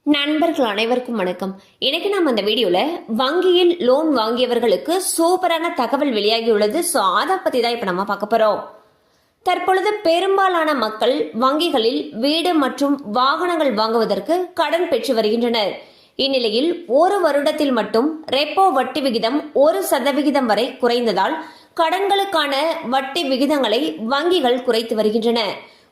நண்பர்கள் அனைவருக்கும் வணக்கம். இன்னைக்கு நம்ம அந்த வீடியோல வங்கியில் லோன் வாங்கியவர்களுக்கு சூப்பரான தகவல் வெளியாகியுள்ளது. ஸோ அதை பத்தி தான் இப்ப நம்ம பார்க்க போறோம். தற்பொழுது பெரும்பாலான மக்கள் வங்கிகளில் வீடு மற்றும் வாகனங்கள் வாங்குவதற்கு கடன் பெற்று வருகின்றனர். இந்நிலையில் ஒரு வருடத்தில் மட்டும் ரெப்போ வட்டி விகிதம் 1% வரை குறைந்ததால் கடன்களுக்கான வட்டி விகிதங்களை வங்கிகள் குறைத்து வருகின்றன.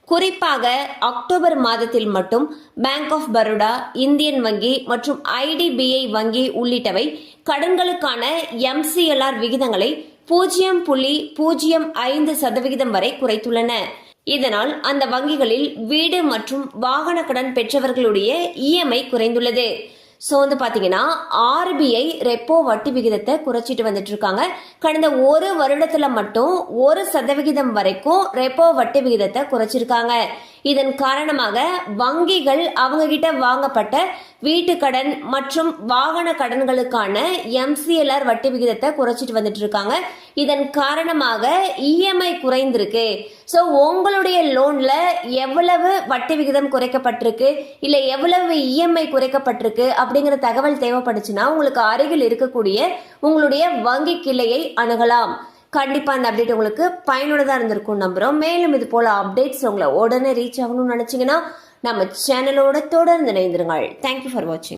குறிப்பாக அக்டோபர் மாதத்தில் மட்டும் பேங்க் ஆஃப் பரோடா, இந்தியன் வங்கி மற்றும் IDBI வங்கி உள்ளிட்டவை கடன்களுக்கான MCLR விகிதங்களை 0.05% வரை குறைத்துள்ளன. இதனால் அந்த வங்கிகளில் வீடு மற்றும் வாகன கடன் பெற்றவர்களுடைய EMI குறைந்துள்ளது. ஸோ பாத்தீங்கன்னா RBI ரெப்போ வட்டி விகிதத்தை குறைச்சிட்டு வந்துட்டு இருக்காங்க. கடந்த ஒரு வருடத்துல மட்டும் 1% வரைக்கும் ரெப்போ வட்டி விகிதத்தை குறைச்சிருக்காங்க. இதன் காரணமாக வங்கிகள் அவங்க கிட்ட வாங்கப்பட்ட வீட்டு கடன் மற்றும் வாகன கடன்களுக்கான MCLR வட்டி விகிதத்தை குறைச்சிட்டு வந்துட்டு இருக்காங்க. இதன் காரணமாக EMI குறைந்திருக்கு. ஸோ உங்களுடைய லோன்ல எவ்வளவு வட்டி விகிதம் குறைக்கப்பட்டிருக்கு, இல்ல எவ்வளவு EMI குறைக்கப்பட்டிருக்கு அப்படிங்கிற தகவல் தேவைப்படுச்சுன்னா உங்களுக்கு அருகில் இருக்கக்கூடிய உங்களுடைய வங்கி கிளையை அணுகலாம். கண்டிப்பா அந்த அப்டேட் உங்களுக்கு பயனுள்ளதா இருந்திருக்கும் நம்புறோம். மேலும் இது போல அப்டேட்ஸ் உங்களை உடனே ரீச் ஆகணும்னு நினைச்சீங்கன்னா நம்ம சேனலோட தொடர்ந்து இணைந்திருங்கள். தேங்க்யூ ஃபார் வாட்சிங்.